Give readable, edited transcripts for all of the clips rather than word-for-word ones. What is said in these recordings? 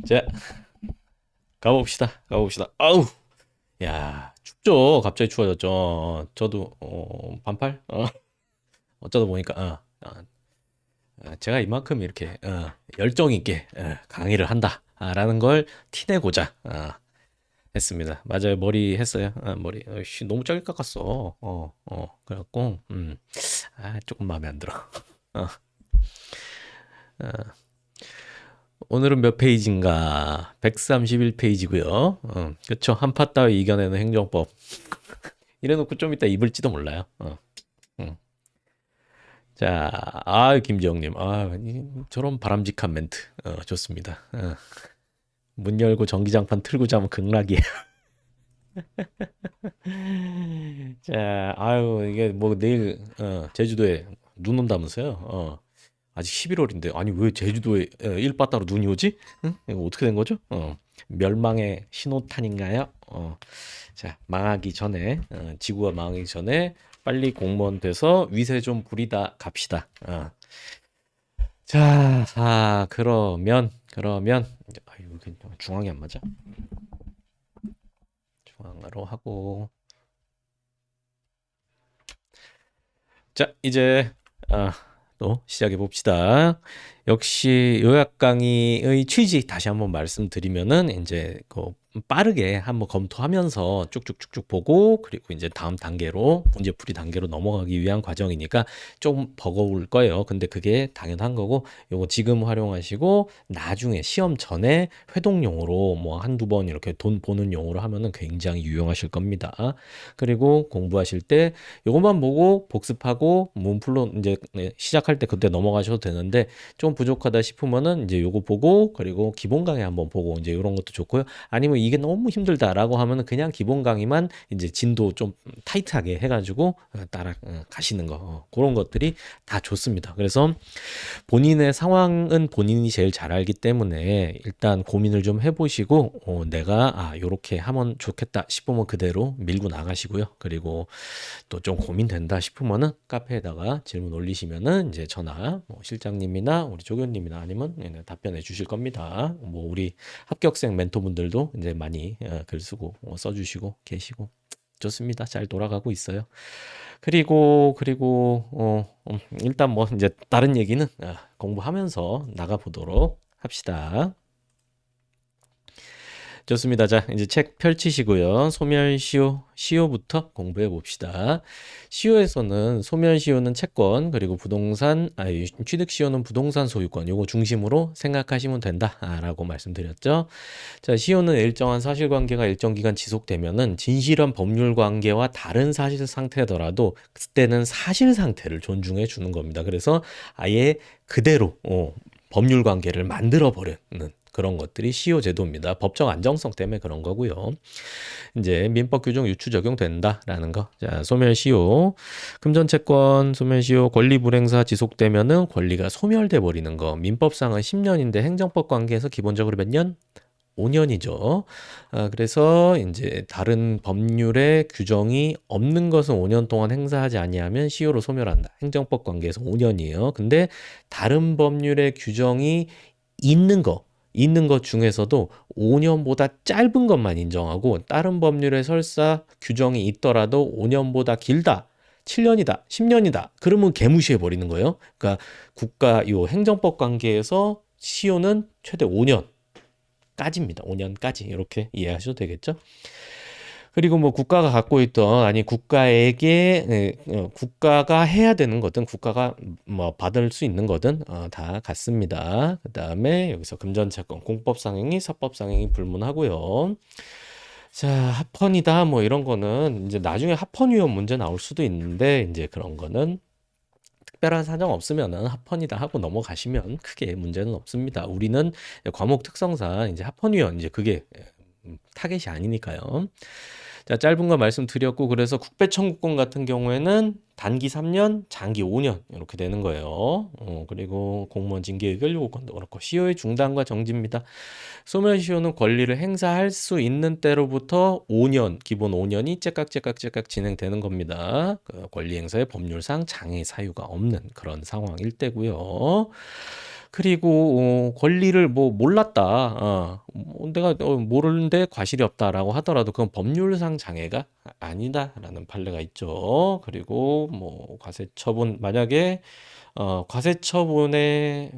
자, 가봅시다. 아우, 야, 춥죠? 갑자기 추워졌죠? 저도, 반팔? 어쩌다 보니까, 제가 이만큼 이렇게, 열정 있게, 강의를 한다. 라는 걸 티내고자, 했습니다. 맞아요. 머리 했어요. 머리. 씨, 너무 짧게 깎았어. 그래갖고, 조금 마음에 안 들어. 어, 오늘은 몇 페이지인가? 131페이지고요. 그쵸. 한파 따위 이겨내는 행정법. 이래놓고 좀 이따 입을지도 몰라요. 음. 자, 김지영님. 저런 바람직한 멘트. 좋습니다. 문 열고 전기장판 틀고 자면 극락이에요. 자, 이게 뭐 내일, 제주도에 눈 온다면서요? 아직 11월인데, 아니, 왜 제주도에 일바따로 눈이 오지? 응? 이거 어떻게 된 거죠? 멸망의 신호탄인가요? 자, 망하기 전에, 지구가 망하기 전에 빨리 공무원 돼서 위세 좀 부리다 갑시다. 자, 그러면, 이거 중앙이 안 맞아? 중앙으로 하고. 자, 이제, 아, 또 시작해 봅시다. 역시 요약 강의의 취지 다시 한번 말씀드리면은 이제 빠르게 한번 검토하면서 쭉쭉쭉쭉 보고 그리고 이제 다음 단계로 문제풀이 단계로 넘어가기 위한 과정이니까 좀 버거울 거예요. 근데 그게 당연한 거고 요거 지금 활용하시고 나중에 시험 전에 회동용으로 뭐 한두 번 이렇게 돈 보는 용으로 하면은 굉장히 유용하실 겁니다. 그리고 공부하실 때 요것만 보고 복습하고 문풀로 이제 시작할 때 그때 넘어가셔도 되는데 좀 부족하다 싶으면은 이제 요거 보고 그리고 기본 강의 한번 보고 이제 이런 것도 좋고요. 아니면 이게 너무 힘들다라고 하면은 그냥 기본 강의만 이제 진도 좀 타이트하게 해가지고 따라 가시는 거 그런 것들이 다 좋습니다. 그래서 본인의 상황은 본인이 제일 잘 알기 때문에 일단 고민을 좀 해보시고 내가 요렇게 하면 좋겠다 싶으면 그대로 밀고 나가시고요. 그리고 또 좀 고민된다 싶으면은 카페에다가 질문 올리시면은 이제 저나 뭐 실장님이나 우리 조교님이나 아니면 답변해 주실 겁니다. 뭐 우리 합격생 멘토분들도 이제 많이 글 쓰고 써주시고 계시고 좋습니다. 잘 돌아가고 있어요. 그리고 일단 뭐 이제 다른 얘기는 공부하면서 나가 보도록 합시다. 좋습니다. 자, 이제 책 펼치시고요. 소멸시효, 시효부터 공부해 봅시다. 시효에서는 소멸시효는 채권, 그리고 취득시효는 부동산 소유권, 요거 중심으로 생각하시면 된다라고 말씀드렸죠. 자, 시효는 일정한 사실관계가 일정 기간 지속되면은 진실한 법률 관계와 다른 사실 상태더라도 그때는 사실 상태를 존중해 주는 겁니다. 그래서 아예 그대로 법률 관계를 만들어 버리는 그런 것들이 시효 제도입니다. 법적 안정성 때문에 그런 거고요. 이제 민법 규정 유추 적용된다라는 거. 자, 소멸시효. 금전채권 소멸시효 권리 불행사 지속되면은 권리가 소멸돼 버리는 거. 민법상은 10년인데 행정법 관계에서 기본적으로 몇 년? 5년이죠. 그래서 이제 다른 법률의 규정이 없는 것은 5년 동안 행사하지 아니하면 시효로 소멸한다. 행정법 관계에서 5년이에요. 근데 다른 법률의 규정이 있는 것 중에서도 5년보다 짧은 것만 인정하고 다른 법률에 설사 규정이 있더라도 5년보다 길다. 7년이다, 10년이다. 그러면 개무시해 버리는 거예요. 그러니까 요 행정법 관계에서 시효는 최대 5년까지입니다. 5년까지 이렇게 이해하셔도 되겠죠? 그리고 뭐 국가가 갖고 있던 아니 국가에게 국가가 해야 되는 거든 국가가 뭐 받을 수 있는 거든 다 같습니다. 그다음에 여기서 금전채권 공법상행위 사법상행위 불문하고요. 자, 합헌이다 뭐 이런 거는 이제 나중에 합헌 위헌 문제 나올 수도 있는데 이제 그런 거는 특별한 사정 없으면은 합헌이다 하고 넘어가시면 크게 문제는 없습니다. 우리는 과목 특성상 이제 합헌 위헌 이제 그게 타겟이 아니니까요. 자, 짧은 거 말씀드렸고 그래서 국배 청구권 같은 경우에는 단기 3년, 장기 5년 이렇게 되는 거예요. 그리고 공무원 징계 의결 요구권도 그렇고 시효의 중단과 정지입니다. 소멸시효는 권리를 행사할 수 있는 때로부터 5년, 기본 5년이 째깍째깍째깍 진행되는 겁니다. 그 권리 행사에 법률상 장애 사유가 없는 그런 상황일 때고요. 그리고 권리를 뭐 몰랐다. 내가 모르는데 과실이 없다라고 하더라도 그건 법률상 장애가 아니다라는 판례가 있죠. 그리고 뭐 과세처분 만약에 과세처분이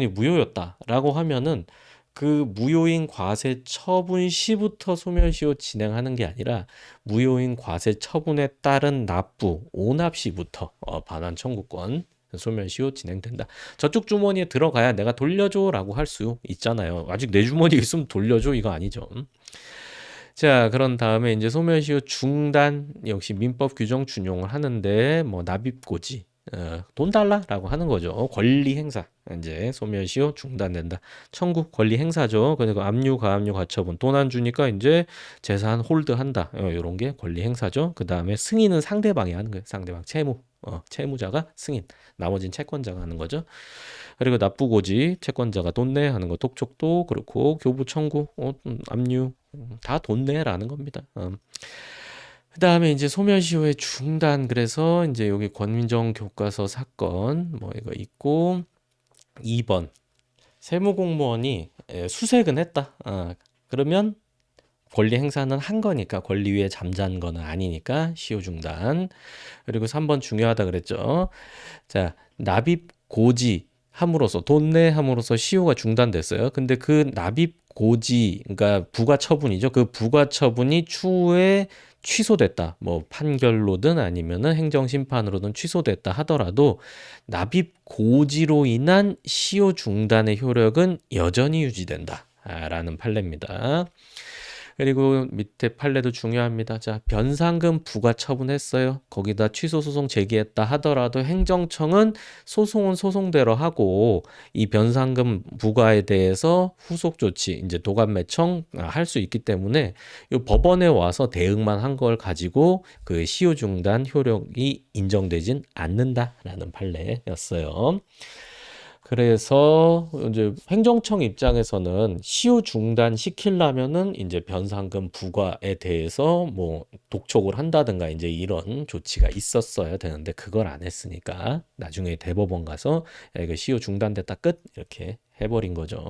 무효였다라고 하면은 그 무효인 과세처분 시부터 소멸시효 진행하는 게 아니라 무효인 과세처분에 따른 납부, 오납 시부터 반환 청구권 소멸시효 진행된다. 저쪽 주머니에 들어가야 내가 돌려줘라고 할 수 있잖아요. 아직 내 주머니에 있으면 돌려줘 이거 아니죠. 자, 그런 다음에 이제 소멸시효 중단 역시 민법 규정 준용을 하는데 뭐 납입고지 돈 달라라고 하는 거죠. 권리 행사 이제 소멸시효 중단된다. 청구 권리 행사죠. 그리고 압류 가압류 가처분 돈 안 주니까 이제 재산 홀드한다. 이런 게 권리 행사죠. 그 다음에 승인은 상대방이 하는 거예요. 상대방 채무자가 승인, 나머지는 채권자가 하는 거죠. 그리고 납부고지 채권자가 돈 내 하는 거 독촉도 그렇고 교부 청구 압류 다 돈 내라는 겁니다. 그 다음에 이제 소멸시효의 중단 그래서 이제 여기 권민정 교과서 사건 뭐 이거 있고 2번 세무공무원이 수색은 했다. 그러면 권리 행사는 한 거니까 권리 위에 잠잔 거는 아니니까 시효 중단. 그리고 3번 중요하다 그랬죠. 자, 납입 고지 함으로써 돈 내 함으로써 시효가 중단됐어요. 근데 그 납입 고지 그러니까 부가 처분이죠. 그 부가 처분이 추후에 취소됐다. 뭐 판결로든 아니면은 행정 심판으로든 취소됐다 하더라도 납입 고지로 인한 시효 중단의 효력은 여전히 유지된다. 라는 판례입니다. 그리고 밑에 판례도 중요합니다. 자, 변상금 부가 처분했어요. 거기다 취소 소송 제기했다 하더라도 행정청은 소송은 소송대로 하고 이 변상금 부과에 대해서 후속 조치, 이제 도감매청 할 수 있기 때문에 이 법원에 와서 대응만 한 걸 가지고 그 시효 중단 효력이 인정되진 않는다라는 판례였어요. 그래서 이제 행정청 입장에서는 시효 중단 시키려면은 이제 변상금 부과에 대해서 뭐 독촉을 한다든가 이제 이런 조치가 있었어야 되는데 그걸 안 했으니까 나중에 대법원 가서 야, 이거 시효 중단됐다 끝 이렇게 해버린 거죠.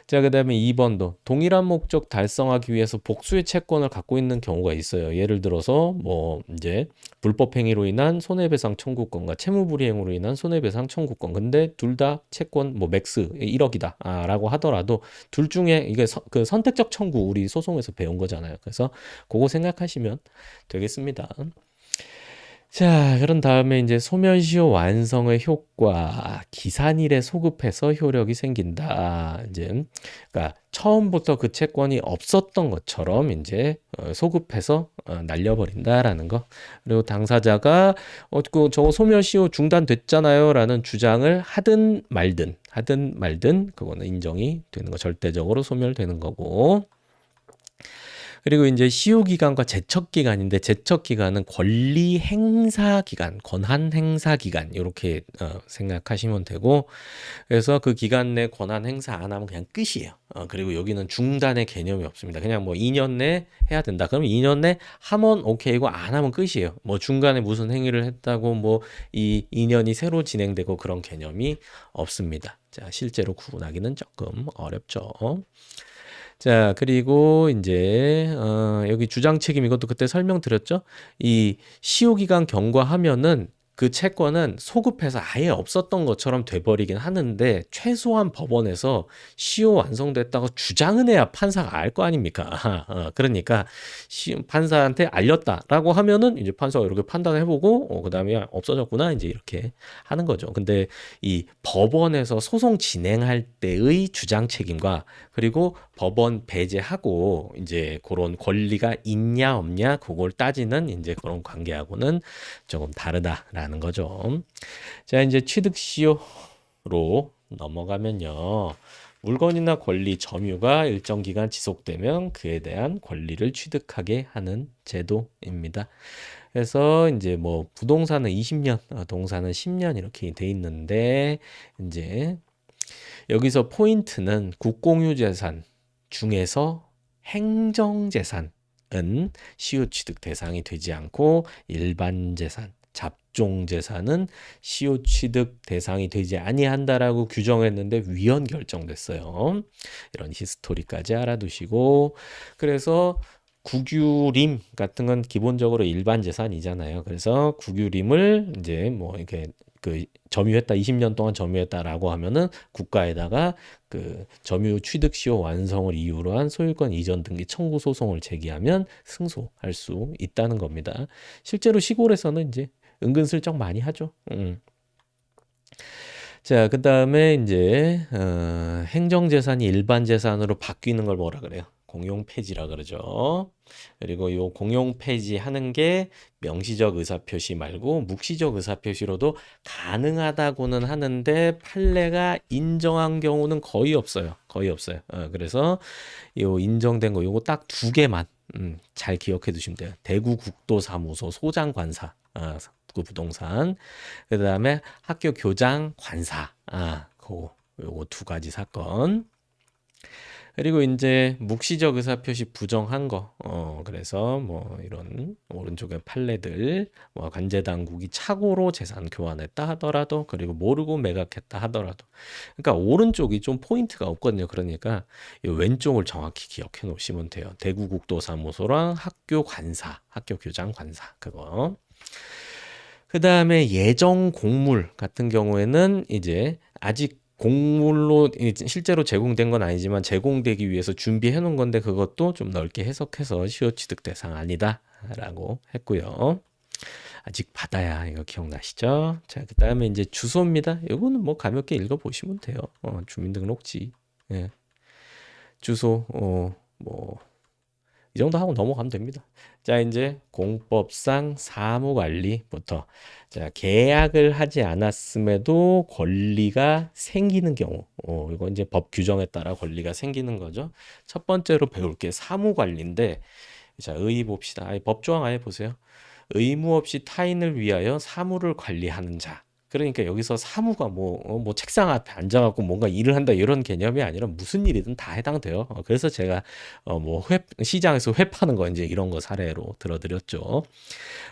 자, 그 다음에 2번도 동일한 목적 달성하기 위해서 복수의 채권을 갖고 있는 경우가 있어요. 예를 들어서 뭐 이제 불법 행위로 인한 손해배상 청구권과 채무불이행으로 인한 손해배상 청구권. 근데 둘 다 채권 뭐 맥스 1억이다 라고 하더라도 둘 중에 이게 그 선택적 청구 우리 소송에서 배운 거잖아요. 그래서 그거 생각하시면 되겠습니다. 자, 그런 다음에 이제 소멸시효 완성의 효과, 기산일에 소급해서 효력이 생긴다. 이제, 그러니까 처음부터 그 채권이 없었던 것처럼 이제 소급해서 날려버린다라는 거. 그리고 당사자가 저거 소멸시효 중단됐잖아요라는 주장을 하든 말든 그거는 인정이 되는 거, 절대적으로 소멸되는 거고. 그리고 이제 시효 기간과 제척 기간인데 제척 기간은 권리 행사 기간, 권한 행사 기간 이렇게 생각하시면 되고 그래서 그 기간 내 권한 행사 안 하면 그냥 끝이에요. 그리고 여기는 중단의 개념이 없습니다. 그냥 뭐 2년 내 해야 된다. 그러면 2년 내 하면 오케이고 안 하면 끝이에요. 뭐 중간에 무슨 행위를 했다고 뭐 이 2년이 새로 진행되고 그런 개념이 없습니다. 자, 실제로 구분하기는 조금 어렵죠. 자, 그리고 이제 여기 주장 책임 이것도 그때 설명드렸죠? 이 시효 기간 경과하면은 그 채권은 소급해서 아예 없었던 것처럼 돼버리긴 하는데 최소한 법원에서 시효 완성됐다고 주장은 해야 판사가 알 거 아닙니까? 그러니까 판사한테 알렸다라고 하면은 이제 판사가 이렇게 판단해보고 그다음에 없어졌구나 이제 이렇게 하는 거죠. 근데 이 법원에서 소송 진행할 때의 주장 책임과 그리고 법원 배제하고 이제 그런 권리가 있냐 없냐 그걸 따지는 이제 그런 관계하고는 조금 다르다라는 거죠. 자, 이제 취득시효로 넘어가면요. 물건이나 권리 점유가 일정 기간 지속되면 그에 대한 권리를 취득하게 하는 제도입니다. 그래서 이제 뭐 부동산은 20년, 동산은 10년 이렇게 돼 있는데 이제 여기서 포인트는 국공유재산 중에서 행정재산은 시효 취득 대상이 되지 않고 일반 재산, 각종 재산은 시효 취득 대상이 되지 아니한다라고 규정했는데 위헌 결정됐어요. 이런 히스토리까지 알아두시고 그래서 국유림 같은 건 기본적으로 일반 재산이잖아요. 그래서 국유림을 이제 뭐 이렇게 그 점유했다 20년 동안 점유했다라고 하면은 국가에다가 그 점유 취득 시효 완성을 이유로 한 소유권 이전 등기 청구 소송을 제기하면 승소할 수 있다는 겁니다. 실제로 시골에서는 이제 은근슬쩍 많이 하죠. 자, 그다음에 이제 행정재산이 일반 재산으로 바뀌는 걸 뭐라 그래요? 공용폐지라 그러죠. 그리고 요 공용폐지 하는 게 명시적 의사표시 말고 묵시적 의사표시로도 가능하다고는 하는데 판례가 인정한 경우는 거의 없어요. 거의 없어요. 그래서 요 인정된 거 요거 딱 두 개만 잘 기억해 두시면 돼요. 대구국도사무소 소장관사. 그 부동산. 그다음에 학교 교장 관사. 요거 두 가지 사건. 그리고 이제 묵시적 의사표시 부정한 거. 그래서 뭐 이런 오른쪽에 판례들, 뭐 관제 당국이 착오로 재산 교환했다 하더라도 그리고 모르고 매각했다 하더라도. 그러니까 오른쪽이 좀 포인트가 없거든요. 그러니까 이 왼쪽을 정확히 기억해 놓으시면 돼요. 대구국도사무소랑 학교 관사, 학교 교장 관사 그거. 그 다음에 예정 곡물 같은 경우에는 이제 아직 곡물로 실제로 제공된 건 아니지만 제공되기 위해서 준비해 놓은 건데 그것도 좀 넓게 해석해서 시효취득 대상 아니다라고 했고요. 아직 받아야 이거 기억나시죠? 자, 그 다음에 이제 주소입니다. 이거는 뭐 가볍게 읽어보시면 돼요. 주민등록지, 예. 주소, 뭐 이 정도 하고 넘어가면 됩니다. 자, 이제 공법상 사무관리부터. 자, 계약을 하지 않았음에도 권리가 생기는 경우. 이거 이제 법 규정에 따라 권리가 생기는 거죠. 첫 번째로 배울 게 사무관리인데, 자, 의의 봅시다. 법조항 아예 보세요. 의무 없이 타인을 위하여 사무를 관리하는 자. 그러니까 여기서 사무가 뭐 책상 앞에 앉아갖고 뭔가 일을 한다 이런 개념이 아니라 무슨 일이든 다 해당돼요. 그래서 제가 뭐 시장에서 회 파는 거 이제 이런 거 사례로 들어드렸죠.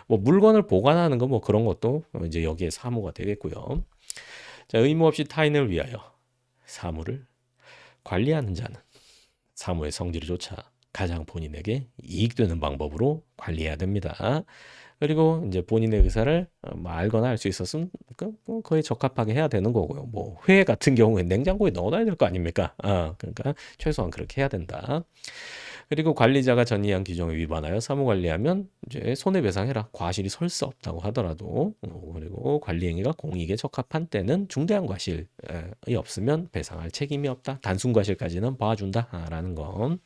뭐 물건을 보관하는 거 뭐 그런 것도 이제 여기에 사무가 되겠고요. 자, 의무 없이 타인을 위하여 사무를 관리하는 자는 사무의 성질조차 가장 본인에게 이익되는 방법으로 관리해야 됩니다. 그리고 이제 본인의 의사를 뭐 알거나 알 수 있었으면 거의 적합하게 해야 되는 거고요. 뭐 회 같은 경우에 냉장고에 넣어놔야 될 거 아닙니까? 그러니까 최소한 그렇게 해야 된다. 그리고 관리자가 전이한 규정에 위반하여 사무 관리하면 이제 손해배상해라. 과실이 설 수 없다고 하더라도 그리고 관리행위가 공익에 적합한 때는 중대한 과실이 없으면 배상할 책임이 없다. 단순 과실까지는 봐준다라는 거.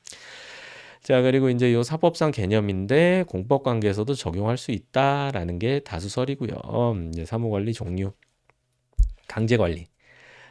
자, 그리고 이제 요 사법상 개념인데 공법 관계에서도 적용할 수 있다라는 게 다수설이고요. 이제 사무관리 종류, 강제관리.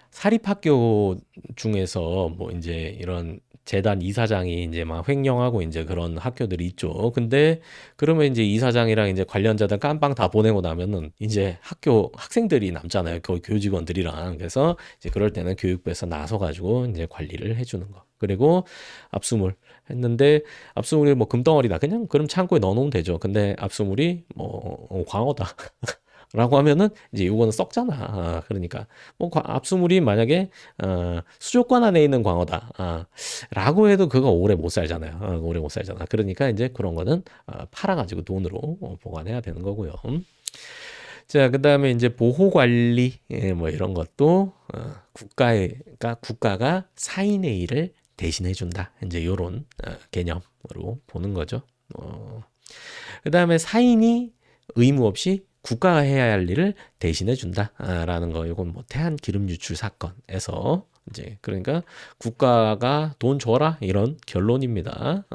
사립학교 중에서 뭐 이제 이런 재단 이사장이 이제 막 횡령하고 이제 그런 학교들이 있죠. 근데 그러면 이제 이사장이랑 이제 관련자들 깜빵 다 보내고 나면은 이제 학교 학생들이 남잖아요. 교직원들이랑. 그래서 이제 그럴 때는 교육부에서 나서 가지고 이제 관리를 해주는 거. 그리고 압수물 했는데 압수물이 뭐 금덩어리다. 그냥 그럼 창고에 넣어놓으면 되죠. 근데 압수물이 뭐 광어다. 라고 하면은 이제 요거는 썩잖아. 그러니까 뭐 압수물이 만약에 수족관 안에 있는 광어다. 라고 해도 그거 오래 못 살잖아요. 오래 못 살잖아. 그러니까 이제 그런 거는 팔아가지고 돈으로 보관해야 되는 거고요. 자, 그다음에 이제 보호 관리 뭐 이런 것도 국가가 사인의 일을 대신해 준다. 이제 요런 개념으로 보는 거죠. 그다음에 사인이 의무 없이 국가가 해야 할 일을 대신해 준다라는 거. 이건 뭐 태안 기름 유출 사건에서 이제 그러니까 국가가 돈 줘라 이런 결론입니다.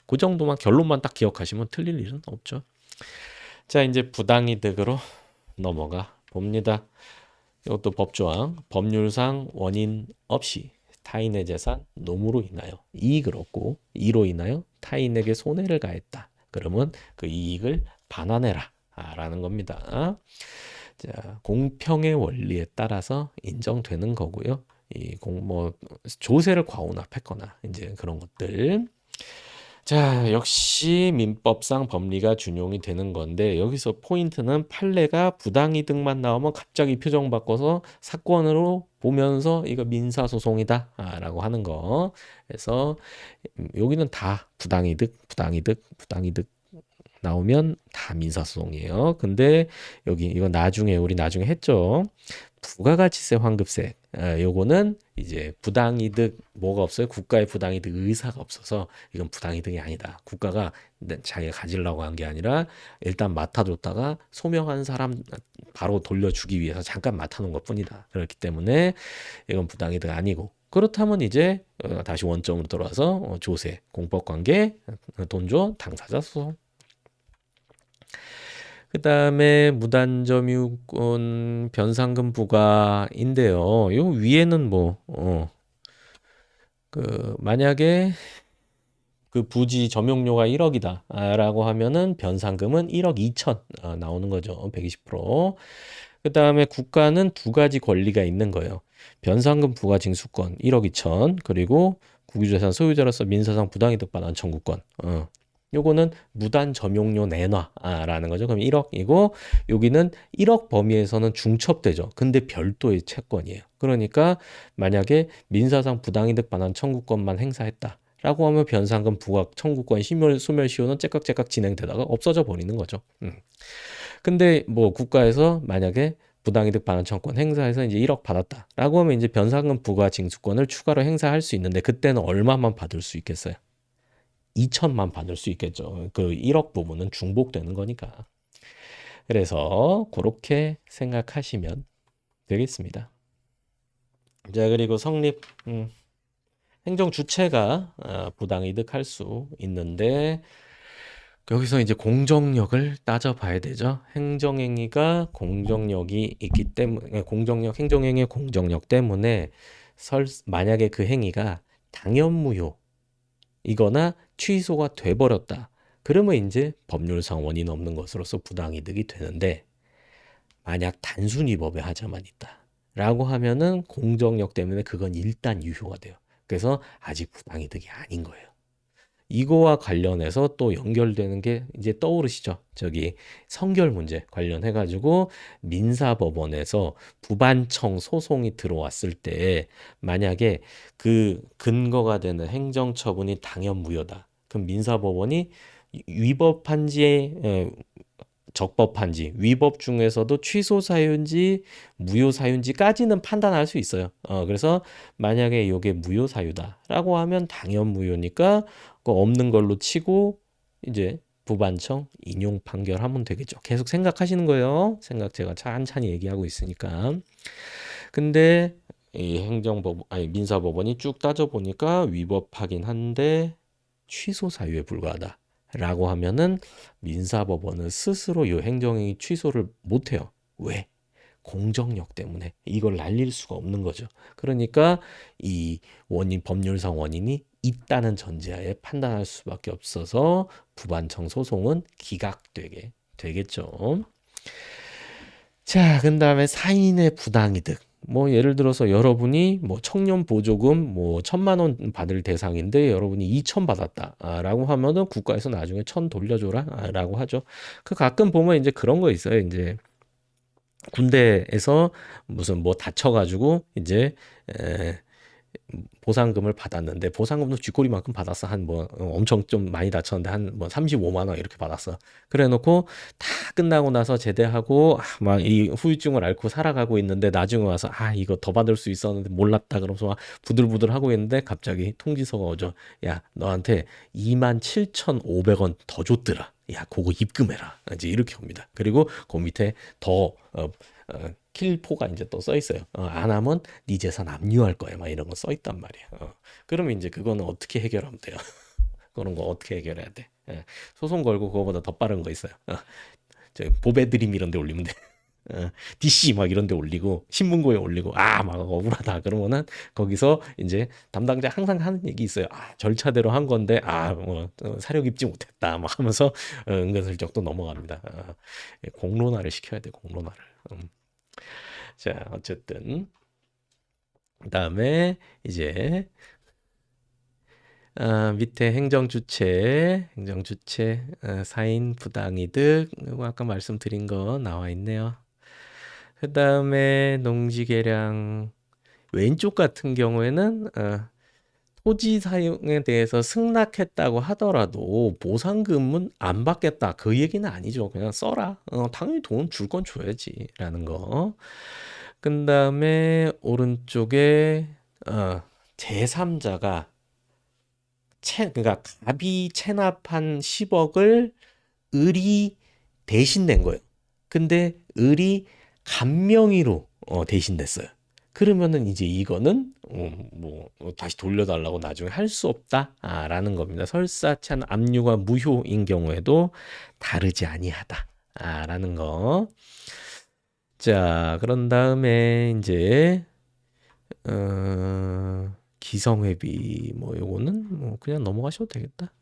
그 정도만 결론만 딱 기억하시면 틀릴 일은 없죠. 자, 이제 부당이득으로 넘어가 봅니다. 이것도 법조항. 법률상 원인 없이 타인의 재산 노무로 인하여 이익을 얻고 이로 인하여 타인에게 손해를 가했다. 그러면 그 이익을 반환해라 라는 겁니다. 자, 공평의 원리에 따라서 인정되는 거고요. 뭐 조세를 과온압했거나 이제 그런 것들. 자, 역시 민법상 법리가 준용이 되는 건데 여기서 포인트는 판례가 부당이득만 나오면 갑자기 표정 바꿔서 사건으로 보면서 이거 민사소송이다 라고 하는 거. 그래서 여기는 다 부당이득 나오면 다 민사소송이에요. 근데 여기 이건 나중에 우리 나중에 했죠. 부가가치세 환급세. 요거는 이제 부당이득 뭐가 없어요? 국가의 부당이득 의사가 없어서 이건 부당이득이 아니다. 국가가 자기가 가지려고 한 게 아니라 일단 맡아줬다가 소명한 사람 바로 돌려주기 위해서 잠깐 맡아놓은 것뿐이다. 그렇기 때문에 이건 부당이득 아니고 그렇다면 이제 다시 원점으로 돌아와서 조세, 공법관계, 돈줘, 당사자 소송. 그다음에 무단점유권 변상금 부과인데요. 요 위에는 뭐 만약에 그 부지 점용료가 1억이다 라고 하면은 변상금은 1억 2천 나오는 거죠. 120%. 그다음에 국가는 두 가지 권리가 있는 거예요. 변상금 부과 징수권 1억 2천 그리고 국유재산 소유자로서 민사상 부당이득 반환 청구권. 요거는 무단 점용료 내놔라는 거죠. 그럼 1억이고 여기는 1억 범위에서는 중첩되죠. 근데 별도의 채권이에요. 그러니까 만약에 민사상 부당이득 반환 청구권만 행사했다. 라고 하면 변상금 부과 청구권 소멸시효는 째깍째깍 진행되다가 없어져 버리는 거죠. 근데 뭐 국가에서 만약에 부당이득 반환 청구권 행사해서 이제 1억 받았다라고 하면 이제 변상금 부과 징수권을 추가로 행사할 수 있는데 그때는 얼마만 받을 수 있겠어요? 2천만 받을 수 있겠죠. 그 1억 부분은 중복되는 거니까. 그래서 그렇게 생각하시면 되겠습니다. 자, 그리고 성립 행정 주체가 부당이득 할 수 있는데 여기서 이제 공정력을 따져봐야 되죠. 행정행위가 공정력이 있기 때문에 행정행위의 공정력 때문에 만약에 그 행위가 당연무효 이거나 취소가 돼버렸다. 그러면 이제 법률상 원인 없는 것으로서 부당이득이 되는데 만약 단순위법의 하자만 있다. 라고 하면은 공정력 때문에 그건 일단 유효가 돼요. 그래서 아직 부당이득이 아닌 거예요. 이거와 관련해서 또 연결되는 게 이제 떠오르시죠? 저기 성결 문제 관련해 가지고 민사법원에서 부반청 소송이 들어왔을 때 만약에 그 근거가 되는 행정처분이 당연무효다. 그럼 민사법원이 위법한지 적법한지 위법 중에서도 취소 사유인지 무효 사유인지까지는 판단할 수 있어요. 그래서 만약에 이게 무효 사유다라고 하면 당연 무효니까 없는 걸로 치고 이제 부반청 인용 판결하면 되겠죠. 계속 생각하시는 거예요. 생각 제가 찬찬히 얘기하고 있으니까. 근데 이 민사법원이 쭉 따져보니까 위법하긴 한데 취소 사유에 불과하다. 라고 하면은 민사법원은 스스로 이 행정행위 취소를 못해요. 왜? 공정력 때문에 이걸 날릴 수가 없는 거죠. 그러니까 이 법률상 원인이 있다는 전제하에 판단할 수밖에 없어서 부반청 소송은 기각되게 되겠죠. 자, 그다음에 사인의 부당이득. 뭐 예를 들어서 여러분이 뭐 청년 보조금 뭐 1,000만 원 받을 대상인데 여러분이 2천 받았다라고 하면은 국가에서 나중에 1,000 돌려줘라라고 하죠. 그 가끔 보면 이제 그런 거 있어요. 이제 군대에서 무슨 뭐 다쳐가지고 이제 에, 보상금을 받았는데 보상금도 쥐꼬리만큼 받았어. 한 뭐 엄청 좀 많이 다쳤는데 한 뭐 35만 원 이렇게 받았어. 그래놓고 다 끝나고 나서 제대하고 막 이 후유증을 앓고 살아가고 있는데 나중에 와서 이거 더 받을 수 있었는데 몰랐다 그러면서 막 부들부들 하고 있는데 갑자기 통지서가 오죠. 야 너한테 27,500원 더 줬더라. 야 그거 입금해라. 이제 이렇게 옵니다. 그리고 그 밑에 더 킬포가 이제 또 써 있어요. 안 하면 네 재산 압류할 거야. 막 이런 거 써 있단 말이야. 그러면 이제 그거는 어떻게 해결하면 돼요? 그런 거 어떻게 해결해야 돼? 소송 걸고 그거보다 더 빠른 거 있어요. 저 보배드림 이런 데 올리면 돼. DC 막 이런 데 올리고 신문고에 올리고 막 억울하다 그러면은 거기서 이제 담당자 항상 하는 얘기 있어요. 절차대로 한 건데 뭐 사력 입지 못했다 막 하면서 은근슬쩍 또 넘어갑니다. 공론화를 시켜야 돼 공론화를. 자 어쨌든 그다음에 이제 밑에 행정주체, 사인 부당이득, 이거 아까 말씀드린 거 나와 있네요. 그 다음에 농지계량 왼쪽 같은 경우에는 토지 사용에 대해서 승낙했다고 하더라도 보상금은 안 받겠다. 그 얘기는 아니죠. 그냥 써라. 당연히 돈 줄 건 줘야지라는 거. 그 다음에 오른쪽에 제3자가 그러니까 갑이 체납한 10억을 을이 대신 낸 거예요. 근데 을이 간명의로 대신됐어요. 그러면은 이제 이거는 뭐 다시 돌려달라고 나중에 할 수 없다라는 겁니다. 설사찬 압류가 무효인 경우에도 다르지 아니하다라는 거. 자, 그런 다음에 이제 기성회비 뭐 요거는 뭐 그냥 넘어가셔도 되겠다.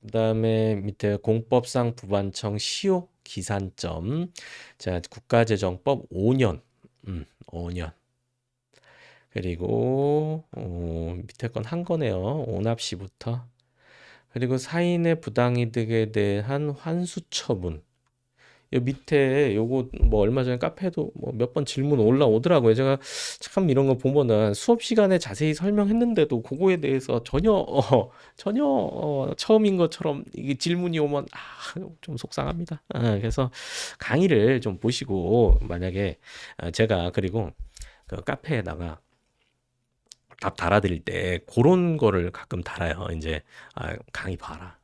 그다음에 밑에 공법상 부반청 시효 기산점. 자, 국가재정법 5년. 5년. 그리고 밑에 건 한 거네요. 오납시부터. 그리고 사인의 부당이득에 대한 환수 처분. 요 밑에 요거 뭐 얼마 전에 카페에도 뭐 몇 번 질문 올라오더라고요. 제가 참 이런 거 보면은 수업 시간에 자세히 설명했는데도 그거에 대해서 전혀 처음인 것처럼 이게 질문이 오면 좀 속상합니다. 그래서 강의를 좀 보시고 만약에 제가 그리고 그 카페에다가 답 달아드릴 때 그런 거를 가끔 달아요. 이제 강의 봐라.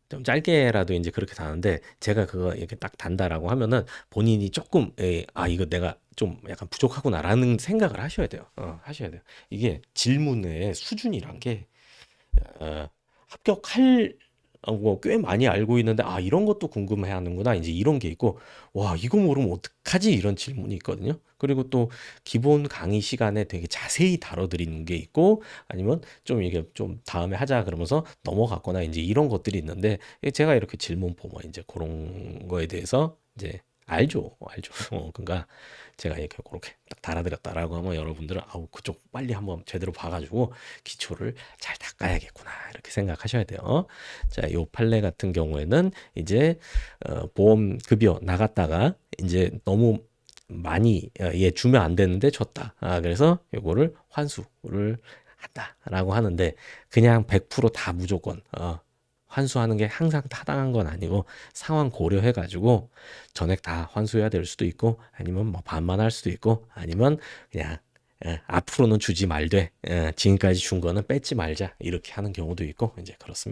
좀 짧게라도 이제 그렇게 다는데 제가 그거 이렇게 딱 단다라고 하면은 본인이 조금 이거 내가 좀 약간 부족하구나라는 생각을 하셔야 돼요. 하셔야 돼요. 이게 질문의 수준이란 게 합격할 뭐 꽤 많이 알고 있는데 이런 것도 궁금해 하는구나 이제 이런 게 있고 와 이거 모르면 어떡하지 이런 질문이 있거든요. 그리고 또 기본 강의 시간에 되게 자세히 다뤄드리는 게 있고 아니면 좀 이게 좀 다음에 하자 그러면서 넘어갔거나 이제 이런 것들이 있는데 제가 이렇게 질문 보면 이제 그런 거에 대해서 이제 알죠. 그러니까 제가 이렇게 그렇게 딱 달아드렸다라고 하면 여러분들은 그쪽 빨리 한번 제대로 봐가지고 기초를 잘 닦아야겠구나 이렇게 생각하셔야 돼요. 자, 요 판례 같은 경우에는 이제 보험 급여 나갔다가 이제 너무 많이 얘 주면 안 되는데 줬다. 그래서 요거를 환수를 한다라고 하는데 그냥 100%다 무조건 환수하는 게 항상 타당한 건 아니고 상황 고려해 가지고 전액 다 환수해야 될 수도 있고 아니면 뭐 반만 할 수도 있고 아니면 그냥 앞으로는 주지 말되 지금까지 준 거는 뺏지 말자 이렇게 하는 경우도 있고 이제 그렇습니다.